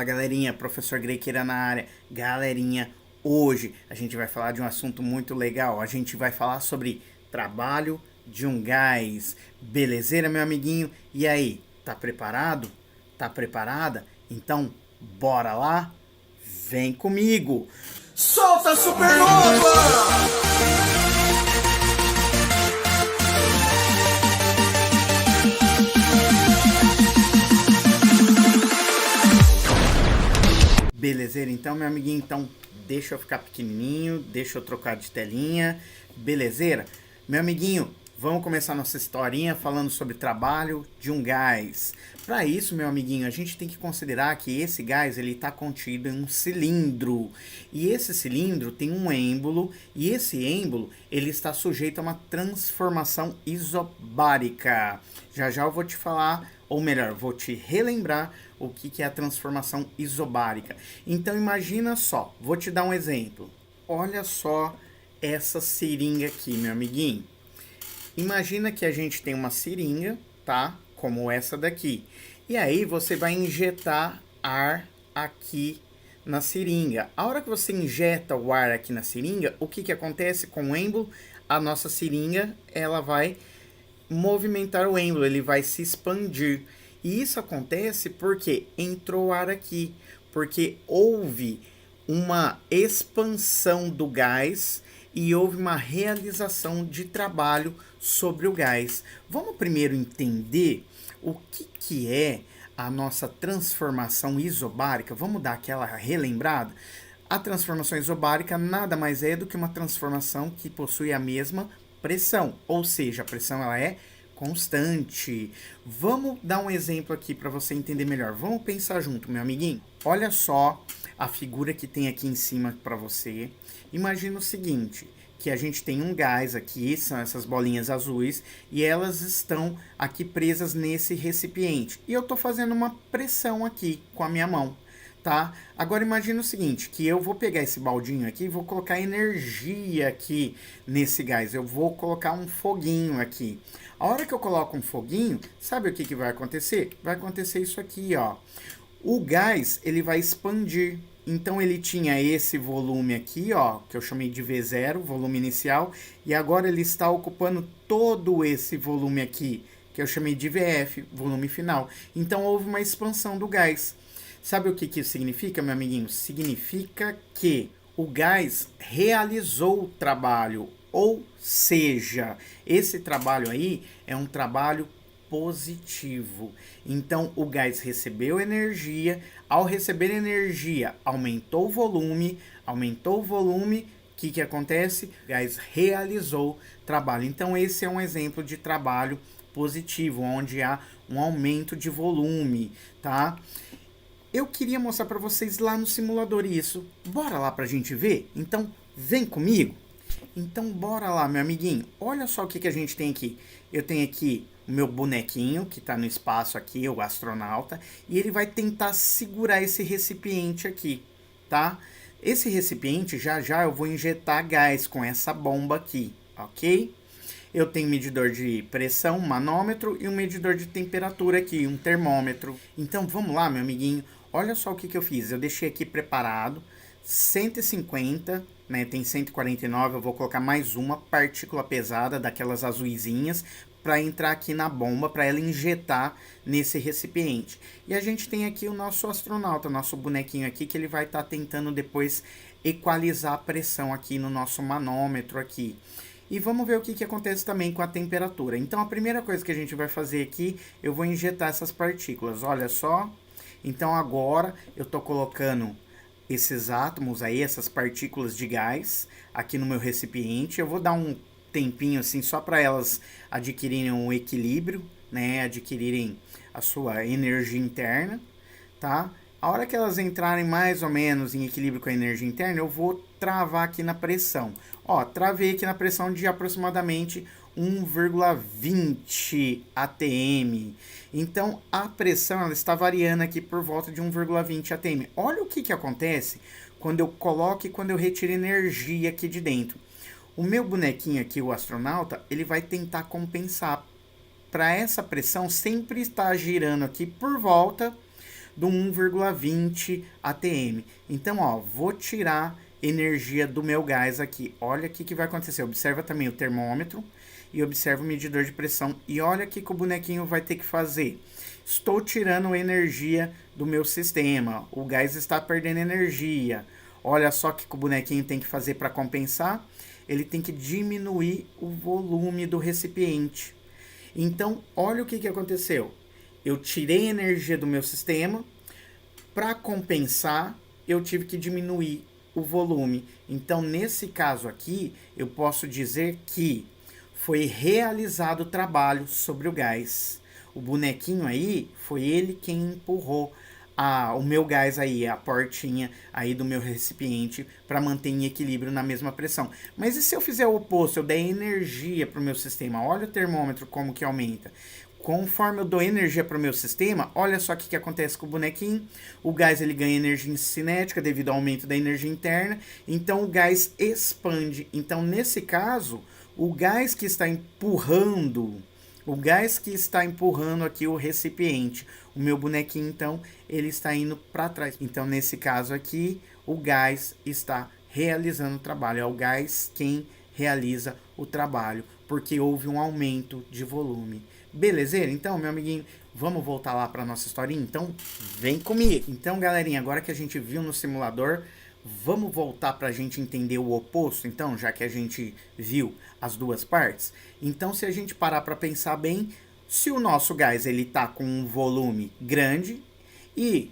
Fala galerinha, professor Grequeira na área. Galerinha, hoje a gente vai falar de um assunto muito legal. A gente vai falar sobre trabalho de um gás. Belezeira, meu amiguinho? E aí, tá preparado? Tá preparada? Então, bora lá? Vem comigo! Solta a supernova! Belezeira, então, meu amiguinho? Então, deixa eu ficar pequenininho, deixa eu trocar de telinha. Belezeira? Meu amiguinho, vamos começar nossa historinha falando sobre trabalho de um gás. Para isso, meu amiguinho, a gente tem que considerar que esse gás ele está contido em um cilindro. E esse cilindro tem um êmbolo, e esse êmbolo ele está sujeito a uma transformação isobárica. Já já eu vou te falar, ou melhor, vou te relembrar o que é a transformação isobárica. Então imagina só, vou te dar um exemplo. Olha só essa seringa aqui, meu amiguinho. Imagina que a gente tem uma seringa, tá? Como essa daqui. E aí você vai injetar ar aqui na seringa. A hora que você injeta o ar aqui na seringa, o que acontece com o êmbolo? A nossa seringa, ela vai movimentar o êmbolo, ele vai se expandir. E isso acontece porque entrou ar aqui, porque houve uma expansão do gás e houve uma realização de trabalho sobre o gás. Vamos primeiro entender o que é a nossa transformação isobárica. Vamos dar aquela relembrada? A transformação isobárica nada mais é do que uma transformação que possui a mesma pressão, ou seja, a pressão ela é constante. Vamos dar um exemplo aqui para você entender melhor. Vamos pensar junto, meu amiguinho. Olha só a figura que tem aqui em cima para você. Imagina o seguinte, que a gente tem um gás aqui, são essas bolinhas azuis, e elas estão aqui presas nesse recipiente. E eu estou fazendo uma pressão aqui com a minha mão, tá? Agora imagina o seguinte, que eu vou pegar esse baldinho aqui e vou colocar energia aqui nesse gás. Eu vou colocar um foguinho aqui. A hora que eu coloco um foguinho, sabe o que vai acontecer? Vai acontecer isso aqui, ó. O gás, ele vai expandir. Então ele tinha esse volume aqui, ó, que eu chamei de V0, volume inicial, e agora ele está ocupando todo esse volume aqui, que eu chamei de VF, volume final. Então houve uma expansão do gás. Sabe o que isso significa, meu amiguinho? Significa que o gás realizou o trabalho, ou seja, esse trabalho aí é um trabalho positivo. Então, o gás recebeu energia, ao receber energia, aumentou o volume, o que acontece? O gás realizou trabalho. Então, esse é um exemplo de trabalho positivo, onde há um aumento de volume, tá? Eu queria mostrar para vocês lá no simulador isso. Bora lá pra gente ver? Então, vem comigo. Então, bora lá, meu amiguinho. Olha só o que a gente tem aqui. Eu tenho aqui o meu bonequinho, que está no espaço aqui, o astronauta. E ele vai tentar segurar esse recipiente aqui, tá? Esse recipiente, já já eu vou injetar gás com essa bomba aqui, ok? Eu tenho um medidor de pressão, um manômetro, e um medidor de temperatura aqui, um termômetro. Então, vamos lá, meu amiguinho. Olha só o que eu fiz. Eu deixei aqui preparado 150, né? Tem 149, eu vou colocar mais uma partícula pesada, daquelas azuisinhas, para entrar aqui na bomba, para ela injetar nesse recipiente. E a gente tem aqui o nosso astronauta, nosso bonequinho aqui, que ele vai estar tentando depois equalizar a pressão aqui no nosso manômetro aqui. E vamos ver o que acontece também com a temperatura. Então, a primeira coisa que a gente vai fazer aqui, eu vou injetar essas partículas. Olha só. Então, agora eu estou colocando esses átomos aí, essas partículas de gás, aqui no meu recipiente. Eu vou dar um tempinho assim, só para elas adquirirem um equilíbrio, né? Adquirirem a sua energia interna, tá? A hora que elas entrarem mais ou menos em equilíbrio com a energia interna, eu vou travar aqui na pressão. Ó, travei aqui na pressão de aproximadamente 1,20 atm. Então, a pressão ela está variando aqui por volta de 1,20 atm. Olha o que acontece quando eu coloco e quando eu retiro energia aqui de dentro. O meu bonequinho aqui, o astronauta, ele vai tentar compensar para essa pressão sempre estar girando aqui por volta do 1,20 atm. Então, ó, vou tirar energia do meu gás aqui. Olha o que vai acontecer. Observa também o termômetro e observa o medidor de pressão. E olha o que o bonequinho vai ter que fazer. Estou tirando energia do meu sistema. O gás está perdendo energia. Olha só o que o bonequinho tem que fazer para compensar. Ele tem que diminuir o volume do recipiente. Então, olha o que aconteceu. Eu tirei energia do meu sistema. Para compensar, eu tive que diminuir o volume. Então, nesse caso aqui, eu posso dizer que foi realizado o trabalho sobre o gás. O bonequinho aí, foi ele quem empurrou o meu gás aí, a portinha aí do meu recipiente para manter em equilíbrio na mesma pressão. Mas e se eu fizer o oposto, eu der energia para o meu sistema? Olha o termômetro como que aumenta. Conforme eu dou energia para o meu sistema, olha só o que acontece com o bonequinho. O gás ele ganha energia cinética devido ao aumento da energia interna. Então o gás expande. Então nesse caso, o gás que está empurrando aqui o recipiente. O meu bonequinho, então, ele está indo para trás. Então, nesse caso aqui, o gás está realizando o trabalho. É o gás quem realiza o trabalho, porque houve um aumento de volume. Belezeira? Então, meu amiguinho, vamos voltar lá para nossa historinha? Então, vem comigo. Então, galerinha, agora que a gente viu no simulador, vamos voltar para a gente entender o oposto, então, já que a gente viu as duas partes. Então, se a gente parar para pensar bem, se o nosso gás ele tá com um volume grande e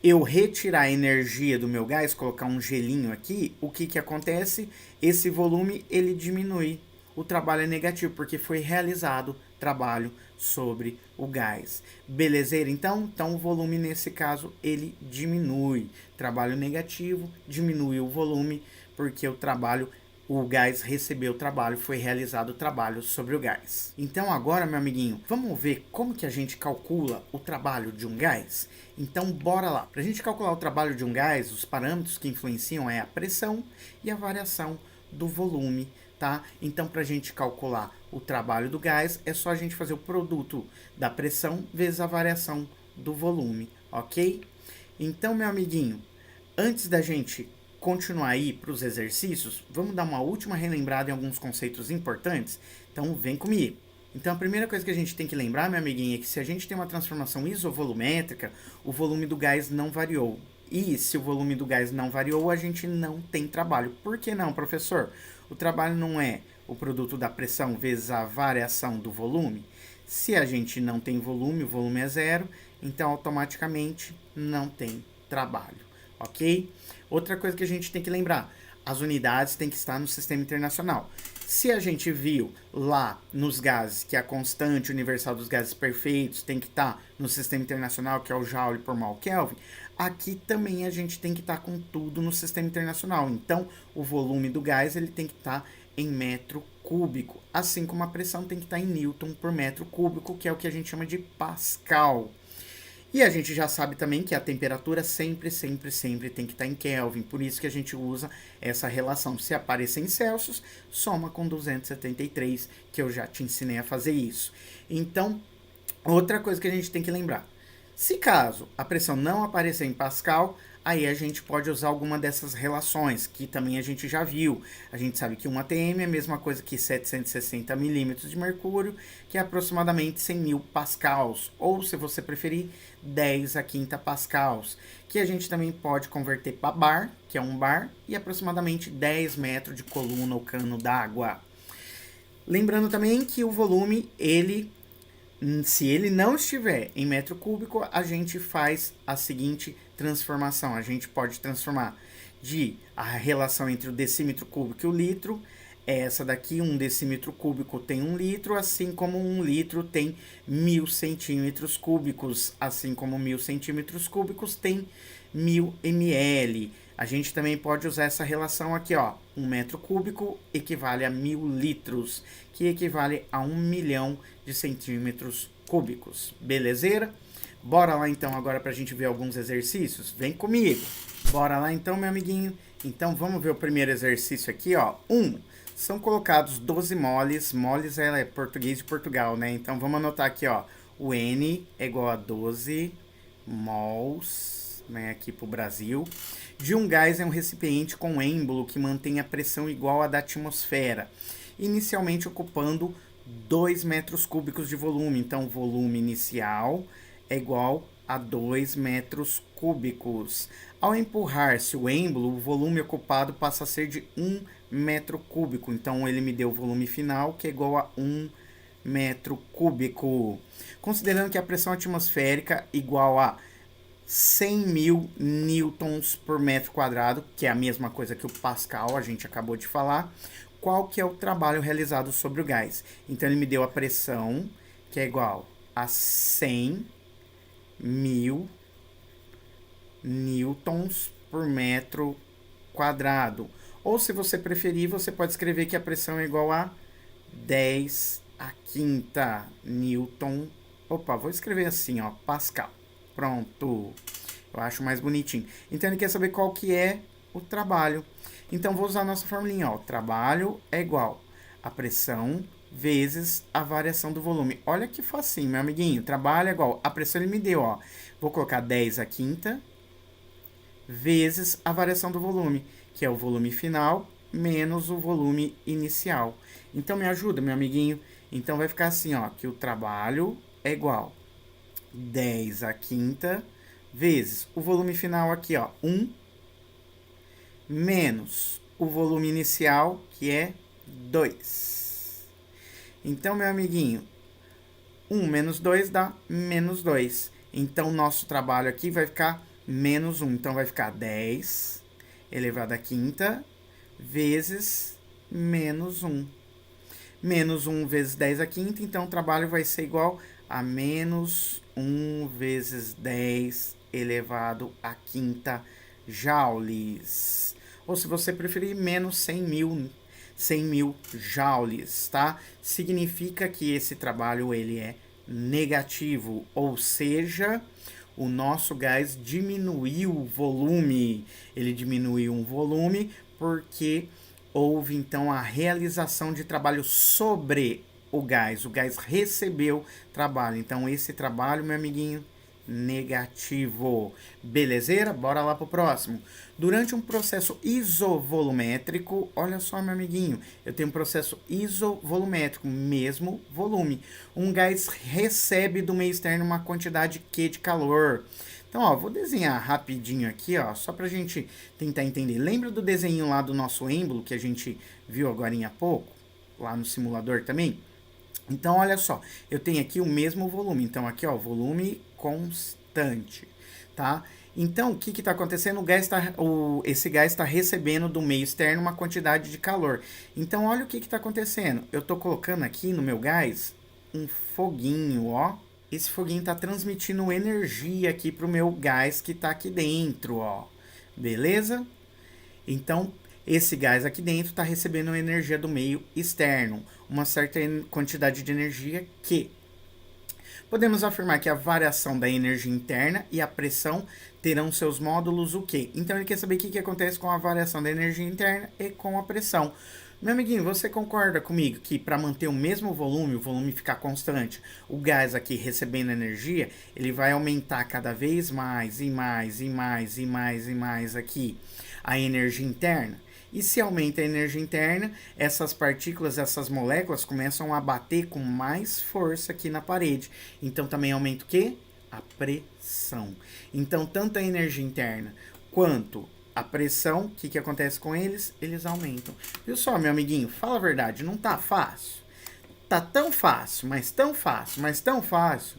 eu retirar a energia do meu gás, colocar um gelinho aqui, o que acontece? Esse volume ele diminui. O trabalho é negativo porque foi realizado trabalho sobre o gás. Belezeira? Então o volume nesse caso ele diminui. Trabalho negativo, diminui o volume porque o gás recebeu o trabalho, foi realizado o trabalho sobre o gás. Então agora, meu amiguinho, vamos ver como que a gente calcula o trabalho de um gás? Então bora lá. Para a gente calcular o trabalho de um gás, os parâmetros que influenciam é a pressão e a variação do volume, tá? Então para a gente calcular o trabalho do gás, é só a gente fazer o produto da pressão vezes a variação do volume, ok? Então, meu amiguinho, antes da gente continuar aí para os exercícios, vamos dar uma última relembrada em alguns conceitos importantes? Então, vem comigo. Então, a primeira coisa que a gente tem que lembrar, meu amiguinho, é que se a gente tem uma transformação isovolumétrica, o volume do gás não variou. E se o volume do gás não variou, a gente não tem trabalho. Por que não, professor? O trabalho não é o produto da pressão vezes a variação do volume? Se a gente não tem volume, o volume é zero, então automaticamente não tem trabalho, ok? Outra coisa que a gente tem que lembrar, as unidades têm que estar no sistema internacional. Se a gente viu lá nos gases que a constante universal dos gases perfeitos tem que estar no sistema internacional, que é o Joule por mol Kelvin, aqui também a gente tem que estar com tudo no sistema internacional. Então, o volume do gás ele tem que estar em metro cúbico, assim como a pressão tem que estar em Newton por metro cúbico, que é o que a gente chama de Pascal. E a gente já sabe também que a temperatura sempre tem que estar em Kelvin. Por isso que a gente usa essa relação. Se aparecer em Celsius, soma com 273, que eu já te ensinei a fazer isso. Então, outra coisa que a gente tem que lembrar. Se caso a pressão não aparecer em Pascal, aí a gente pode usar alguma dessas relações, que também a gente já viu. A gente sabe que 1 atm é a mesma coisa que 760 milímetros de mercúrio, que é aproximadamente 100 mil pascals, ou se você preferir, 10 a quinta pascals, que a gente também pode converter para bar, que é um bar, e aproximadamente 10 metros de coluna ou cano d'água. Lembrando também que o volume, se ele não estiver em metro cúbico, a gente faz a seguinte transformação. A gente pode transformar a relação entre o decímetro cúbico e o litro. Essa daqui, 1 decímetro cúbico tem 1 litro, assim como 1 litro tem 1000 centímetros cúbicos, assim como 1000 centímetros cúbicos tem 1000 ml. A gente também pode usar essa relação aqui, ó. 1 metro cúbico equivale a 1000 litros, que equivale a 1 milhão de centímetros cúbicos. Belezeira? Bora lá então agora pra gente ver alguns exercícios? Vem comigo! Bora lá então, meu amiguinho? Então vamos ver o primeiro exercício aqui, ó. 1. São colocados 12 moles. Moles é português de Portugal, né? Então vamos anotar aqui, ó. O N é igual a 12 mols, né, aqui para o Brasil, de um gás em um recipiente com êmbolo que mantém a pressão igual à da atmosfera, inicialmente ocupando 2 metros cúbicos de volume. Então, o volume inicial é igual a 2 metros cúbicos. Ao empurrar-se o êmbolo, o volume ocupado passa a ser de 1 metro cúbico. Então, ele me deu o volume final, que é igual a 1 metro cúbico. Considerando que a pressão atmosférica é igual a 100 mil newtons por metro quadrado, que é a mesma coisa que o Pascal, a gente acabou de falar, qual que é o trabalho realizado sobre o gás? Então, ele me deu a pressão, que é igual a 100 mil newtons por metro quadrado. Ou, se você preferir, você pode escrever que a pressão é igual a 10 a quinta newton. Opa, vou escrever assim, ó, Pascal. Pronto. Eu acho mais bonitinho. Então, ele quer saber qual que é o trabalho. Então, vou usar a nossa formulinha, ó. O trabalho é igual a pressão vezes a variação do volume. Olha que facinho, meu amiguinho. Trabalho é igual a pressão, ele me deu, ó. Vou colocar 10 a quinta vezes a variação do volume, que é o volume final menos o volume inicial. Então, me ajuda, meu amiguinho. Então, vai ficar assim, ó, que o trabalho é igual 10 a quinta vezes o volume final aqui, ó, 1, menos o volume inicial, que é 2. Então, meu amiguinho, 1 menos 2 dá menos 2. Então, nosso trabalho aqui vai ficar menos 1. Então, vai ficar 10 elevado à quinta vezes menos 1. Menos 1 vezes 10 à quinta, então o trabalho vai ser igual a menos 1 vezes 10 elevado à quinta joules. Ou, se você preferir, menos 100 mil joules, tá? Significa que esse trabalho ele é negativo, ou seja, o nosso gás diminuiu o volume. Ele diminuiu um volume porque houve, então, a realização de trabalho sobre o gás. O gás recebeu trabalho. Então, esse trabalho, meu amiguinho, negativo. Belezeira? Bora lá pro próximo. Durante um processo isovolumétrico, olha só, meu amiguinho, eu tenho um processo isovolumétrico, mesmo volume. Um gás recebe do meio externo uma quantidade Q de calor. Então, ó, vou desenhar rapidinho aqui, ó, só pra gente tentar entender. Lembra do desenho lá do nosso êmbolo que a gente viu agora há pouco? Lá no simulador também? Então, olha só, eu tenho aqui o mesmo volume. Então, aqui, ó, volume constante, tá? Então, o que está acontecendo? Esse gás está recebendo do meio externo uma quantidade de calor. Então, olha o que está acontecendo. Eu estou colocando aqui no meu gás um foguinho, ó. Esse foguinho está transmitindo energia aqui para o meu gás que está aqui dentro, ó. Beleza? Então, esse gás aqui dentro está recebendo energia do meio externo. Uma certa quantidade de energia que podemos afirmar que a variação da energia interna e a pressão terão seus módulos o quê? Então, ele quer saber o que acontece com a variação da energia interna e com a pressão. Meu amiguinho, você concorda comigo que para manter o mesmo volume, o volume ficar constante, o gás aqui recebendo energia, ele vai aumentar cada vez mais e mais e mais e mais e mais aqui a energia interna? E se aumenta a energia interna, essas partículas, essas moléculas começam a bater com mais força aqui na parede. Então, também aumenta o quê? A pressão. Então, tanto a energia interna quanto a pressão, o que acontece com eles? Eles aumentam. Viu só, meu amiguinho? Fala a verdade, não tá fácil? Tá tão fácil, mas tão fácil, mas tão fácil,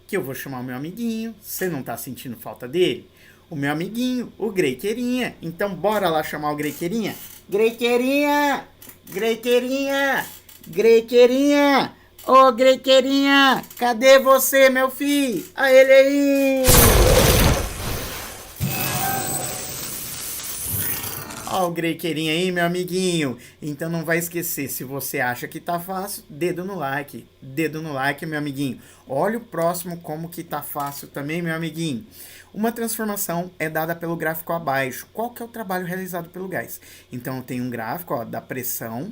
que eu vou chamar o meu amiguinho. Você não tá sentindo falta dele? O meu amiguinho, o Greiqueirinha. Então, bora lá chamar o Greiqueirinha? Greiqueirinha! Greiqueirinha! Greiqueirinha! Ô, Greiqueirinha! Cadê você, meu filho? A ele aí! Ó o Greiqueirinha aí, meu amiguinho. Então não vai esquecer, se você acha que tá fácil, dedo no like. Dedo no like, meu amiguinho. Olha o próximo como que tá fácil também, meu amiguinho. Uma transformação é dada pelo gráfico abaixo. Qual que é o trabalho realizado pelo gás? Então eu tenho um gráfico, ó, da pressão,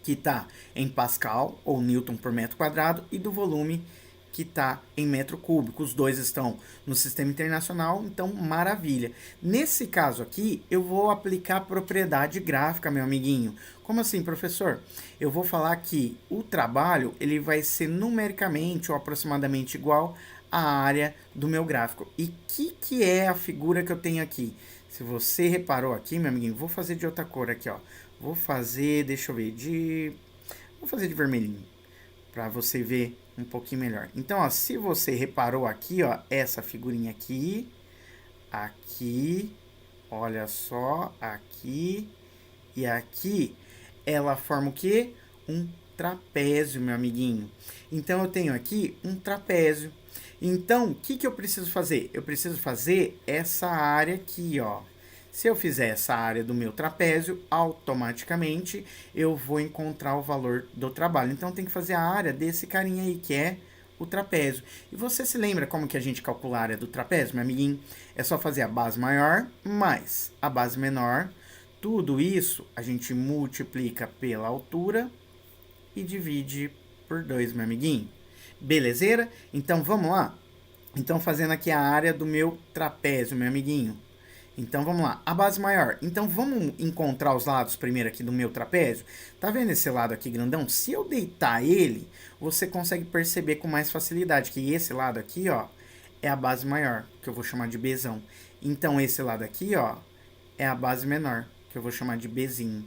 que está em Pascal ou Newton por metro quadrado, e do volume que está em metro cúbico. Os dois estão no sistema internacional, então maravilha. Nesse caso aqui, eu vou aplicar propriedade gráfica, meu amiguinho. Como assim, professor? Eu vou falar que o trabalho ele vai ser numericamente ou aproximadamente igual à área do meu gráfico. E que é a figura que eu tenho aqui? Se você reparou aqui, meu amiguinho, vou fazer de outra cor aqui, ó. Vou fazer, deixa eu ver, vou fazer de vermelhinho, para você ver um pouquinho melhor. Então, ó, se você reparou aqui, ó, essa figurinha aqui, aqui, olha só, aqui e aqui, ela forma o quê? Um trapézio, meu amiguinho. Então, eu tenho aqui um trapézio. Então, o que eu preciso fazer? Eu preciso fazer essa área aqui, ó. Se eu fizer essa área do meu trapézio, automaticamente eu vou encontrar o valor do trabalho. Então, tem que fazer a área desse carinha aí, que é o trapézio. E você se lembra como que a gente calcula a área do trapézio, meu amiguinho? É só fazer a base maior mais a base menor. Tudo isso a gente multiplica pela altura e divide por 2, meu amiguinho. Belezeira? Então, vamos lá? Então, fazendo aqui a área do meu trapézio, meu amiguinho. Então, vamos lá. A base maior. Então, vamos encontrar os lados primeiro aqui do meu trapézio. Tá vendo esse lado aqui grandão? Se eu deitar ele, você consegue perceber com mais facilidade que esse lado aqui, ó, é a base maior, que eu vou chamar de Bzão. Então, esse lado aqui, ó, é a base menor, que eu vou chamar de Bzinho.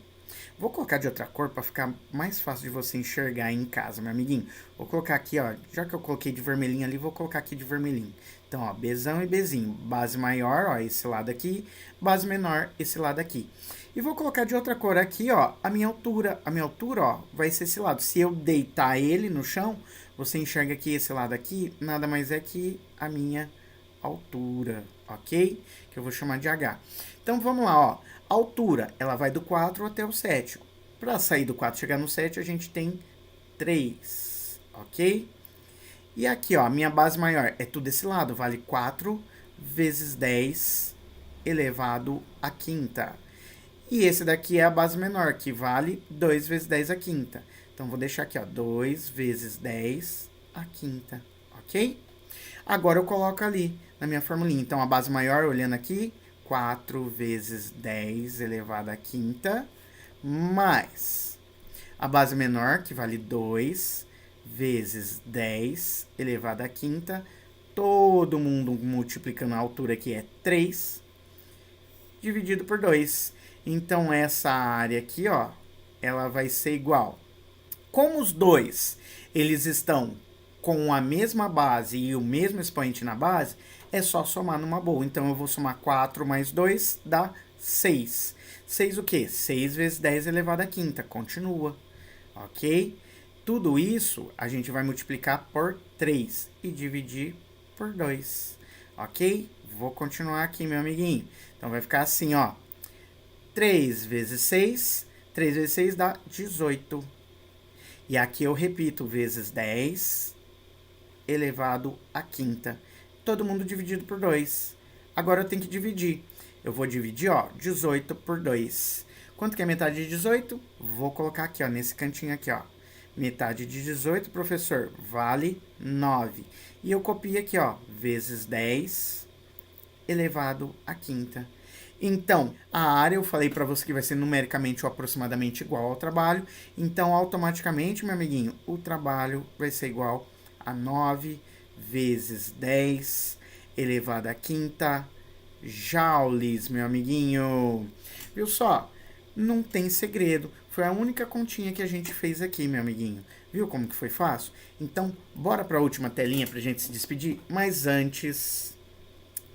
Vou colocar de outra cor para ficar mais fácil de você enxergar aí em casa, meu amiguinho. Vou colocar aqui, ó, já que eu coloquei de vermelhinho ali, vou colocar aqui de vermelhinho. Então, ó, Bzão e Bzinho. Base maior, ó, esse lado aqui. Base menor, esse lado aqui. E vou colocar de outra cor aqui, ó, a minha altura. A minha altura, ó, vai ser esse lado. Se eu deitar ele no chão, você enxerga que esse lado aqui nada mais é que a minha altura, ok? Que eu vou chamar de H. Então, vamos lá, ó. A altura, ela vai do 4 até o 7. Para sair do 4 e chegar no 7, a gente tem 3, ok? E aqui, ó, a minha base maior é tudo esse lado, vale 4 vezes 10 elevado à quinta. E esse daqui é a base menor, que vale 2 vezes 10 à quinta. Então, vou deixar aqui, ó, 2 vezes 10 à quinta, ok? Agora, eu coloco ali na minha formulinha. Então, a base maior, olhando aqui, 4 vezes 10 elevado à quinta, mais a base menor, que vale 2 vezes 10 elevado à quinta, todo mundo multiplicando a altura aqui é 3, dividido por 2. Então, essa área aqui, ó, ela vai ser igual. Como os dois, eles estão com a mesma base e o mesmo expoente na base, é só somar numa boa. Então, eu vou somar 4 mais 2, dá 6. 6 o quê? 6 vezes 10 elevado à quinta. Continua, ok? Tudo isso a gente vai multiplicar por 3 e dividir por 2, ok? Vou continuar aqui, meu amiguinho. Então, vai ficar assim, ó. 3 vezes 6, 3 vezes 6 dá 18. E aqui eu repito, vezes 10 elevado à quinta. Todo mundo dividido por 2. Agora eu tenho que dividir. Eu vou dividir, ó, 18 por 2. Quanto que é metade de 18? Vou colocar aqui, ó, nesse cantinho aqui, ó. Metade de 18, professor, vale 9. E eu copio aqui, ó, vezes 10 elevado à quinta. Então, a área eu falei para você que vai ser numericamente ou aproximadamente igual ao trabalho. Então, automaticamente, meu amiguinho, o trabalho vai ser igual a 9 vezes 10 elevado à quinta joules, meu amiguinho. Viu só? Não tem segredo. Foi a única continha que a gente fez aqui, meu amiguinho. Viu como que foi fácil? Então, bora para a última telinha pra gente se despedir. Mas antes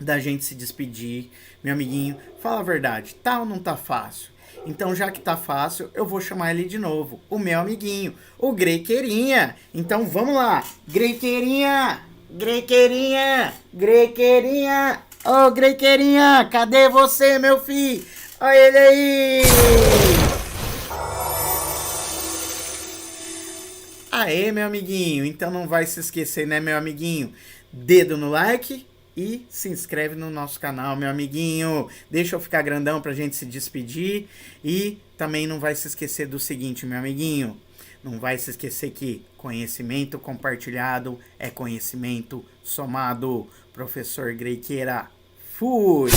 da gente se despedir, meu amiguinho, fala a verdade, tá ou não tá fácil? Então, já que tá fácil, eu vou chamar ele de novo, o meu amiguinho, o Grequeirinha. Então, vamos lá, Grequeirinha, Grequeirinha, Grequeirinha, ô Grequeirinha, cadê você, meu filho? Olha ele aí! Aê, meu amiguinho, então não vai se esquecer, né, meu amiguinho? Dedo no like e se inscreve no nosso canal, meu amiguinho. Deixa eu ficar grandão pra gente se despedir. E também não vai se esquecer do seguinte, meu amiguinho. Não vai se esquecer que conhecimento compartilhado é conhecimento somado. Professor Greiqueira, fui!